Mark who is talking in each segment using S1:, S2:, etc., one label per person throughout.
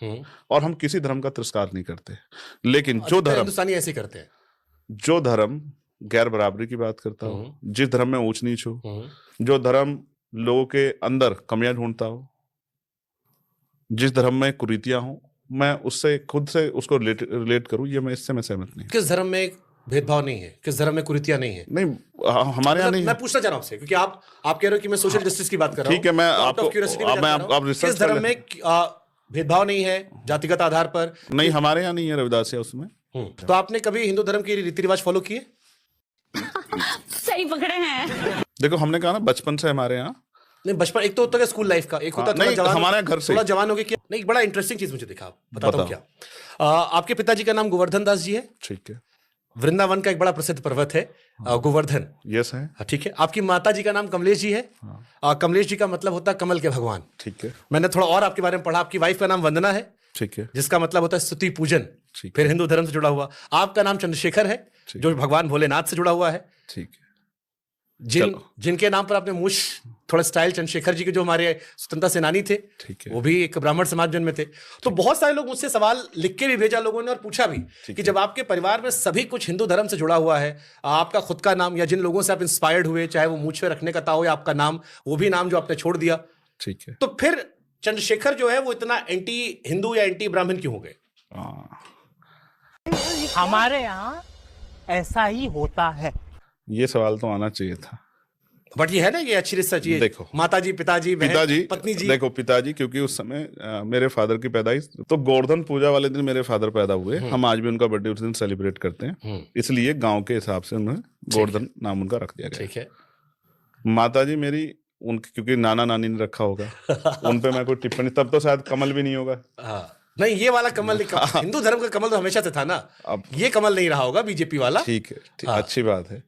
S1: और हम किसी धर्म का तिरस्कार नहीं करते, लेकिन जो धर्म
S2: हिंदुस्तानी ऐसे करते हैं,
S1: जो धर्म गैर बराबरी की बात करता हो, जिस धर्म में ऊंच नीच हो, जो धर्म लोगों के अंदर कमियां ढूंढता हो, जिस धर्म में कुरीतियां हो, मैं उससे खुद से उसको रिलेट करूं, ये मैं सहमत नहीं।
S2: किस धर्म में भेदभाव नहीं है, किस धर्म में कुरीतियां नहीं है?
S1: नहीं, हमारे यहाँ नहीं।
S2: मैं पूछना चाह रहा हूं आपसे, क्योंकि आप कह रहे हो कि मैं सोशल जस्टिस की बात कर रहा हूं।
S1: ठीक है, मैं
S2: तो
S1: आपको
S2: किस धर्म में भेदभाव नहीं है जातिगत आधार पर?
S1: नहीं, हमारे यहाँ नहीं है रविदासिया उसमें।
S2: तो आपने कभी हिंदू धर्म के रीति रिवाज फॉलो किए?
S3: सही पकड़े हैं।
S1: देखो, हमने कहा ना बचपन से हमारे यहाँ।
S2: नहीं, बचपन एक तो होता है स्कूल लाइफ का, एक होता है
S1: नहीं, हमारे घर से
S2: थोड़ा जवान हो गया। नहीं, बड़ा इंटरेस्टिंग चीज मुझे दिखा, बताता हूँ क्या। आपके पिताजी का नाम गोवर्धन दास जी है।
S1: ठीक है।
S2: वृंदावन का एक बड़ा प्रसिद्ध पर्वत है गोवर्धन।
S1: यस है।
S2: ठीक है। आपकी माता जी का नाम कमलेश जी है। कमलेश जी का मतलब होता है कमल के भगवान।
S1: ठीक है।
S2: मैंने थोड़ा और आपके बारे में पढ़ा, आपकी वाइफ का नाम वंदना है।
S1: ठीक है।
S2: जिसका मतलब होता है स्तुति पूजन, फिर हिंदू धर्म से जुड़ा हुआ। आपका नाम चंद्रशेखर है, जो भगवान भोलेनाथ से जुड़ा हुआ है।
S1: ठीक है।
S2: जिनके नाम पर आपने मुश थोड़ा स्टाइल, चंद्रशेखर जी के जो हमारे स्वतंत्रता सेनानी थे, वो भी एक ब्राह्मण समाज जन्मे थे। तो बहुत सारे लोग मुझसे सवाल लिख के भी भेजा लोगों ने, और पूछा भी कि जब आपके परिवार में सभी कुछ हिंदू धर्म से जुड़ा हुआ है, आपका खुद का नाम या जिन लोगों से आप इंस्पायर्ड हुए, चाहे वो मूंछ पे रखने का था हो या आपका नाम, वो भी नाम जो आपने छोड़ दिया,
S1: ठीक है,
S2: तो फिर चंद्रशेखर जो है वो इतना एंटी हिंदू या एंटी ब्राह्मण क्यों हो गए?
S4: हमारे यहाँ ऐसा ही होता है।
S1: ये सवाल तो आना चाहिए था,
S2: बट ये है ना, ये अच्छी रिसर्च। ये देखो, माताजी, पिताजी, पत्नी जी।
S1: देखो, पिताजी, क्योंकि उस समय मेरे फादर की पैदाइश तो गोवर्धन पूजा वाले दिन मेरे फादर पैदा हुए। हम आज भी उनका बर्थडे उस दिन सेलिब्रेट करते हैं, इसलिए गांव के हिसाब से उन्हें गोवर्धन नाम उनका रख दिया गया। ठीक है। माताजी मेरी, उनके क्योंकि नाना नानी ने रखा होगा, उन पे मैं कोई टिप्पणी, तब तो शायद कमल भी नहीं होगा।
S2: नहीं, ये वाला कमल हिंदू धर्म का कमल तो हमेशा से था ना, अब ये कमल नहीं रहा होगा बीजेपी वाला।
S1: ठीक है, अच्छी बात है।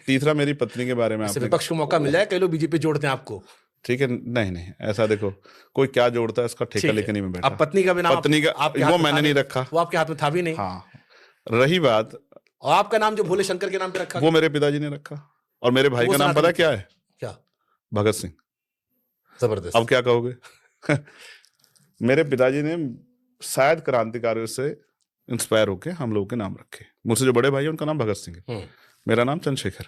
S1: तीसरा, मेरी पत्नी के बारे में आपने,
S2: विपक्ष को मौका मिल जाए, कई लोग बीजेपी जोड़ते हैं आपको।
S1: ठीक है, नहीं, ऐसा देखो, कोई क्या जोड़ता है इसका ठेका लेके नहीं मैं बैठा।
S2: अब पत्नी का भी नाम,
S1: पत्नी का वो मैंने नहीं रखा,
S2: वो आपके हाथ में था भी नहीं।
S1: हाँ, रही बात,
S2: और आपका नाम जो भोले शंकर के नाम पे रखा,
S1: वो मेरे पिताजी ने रखा। और मेरे भाई का नाम पता क्या है?
S2: क्या?
S1: भगत सिंह।
S2: जबरदस्त।
S1: अब क्या कहोगे? मेरे पिताजी ने शायद क्रांतिकारियों से इंस्पायर होके हम लोगों के नाम रखे। मुझसे जो बड़े भाई है उनका नाम भगत सिंह है, मेरा नाम चंद्रशेखर।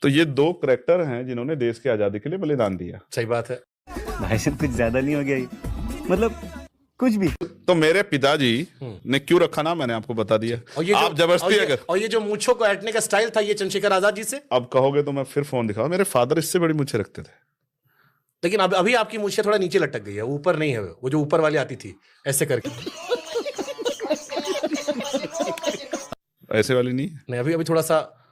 S1: तो ये दो करैक्टर हैं जिन्होंने देश की आजादी के लिए बलिदान दिया।
S2: सही बात है
S5: भाई साहब, कुछ ज्यादा नहीं हो गया ये? मतलब कुछ भी।
S1: तो मेरे पिताजी ने क्यों रखा नाम मैंने आपको बता दिया। आप जबरदस्ती अगर,
S2: और ये जो मूंछों को ऐंठने का स्टाइल था, ये चंद्रशेखर आजाद जी से।
S1: अब कहोगे तो मैं फिर फोन दिखाऊं, मेरे फादर इससे बड़ी मूंछें रखते थे।
S2: लेकिन अभी आपकी मूंछें थोड़ा नीचे लटक गई है, ऊपर नहीं है, वो जो ऊपर वाली आती थी ऐसे करके।
S1: ऐसे वाली नहीं,
S2: अभी थोड़ा सा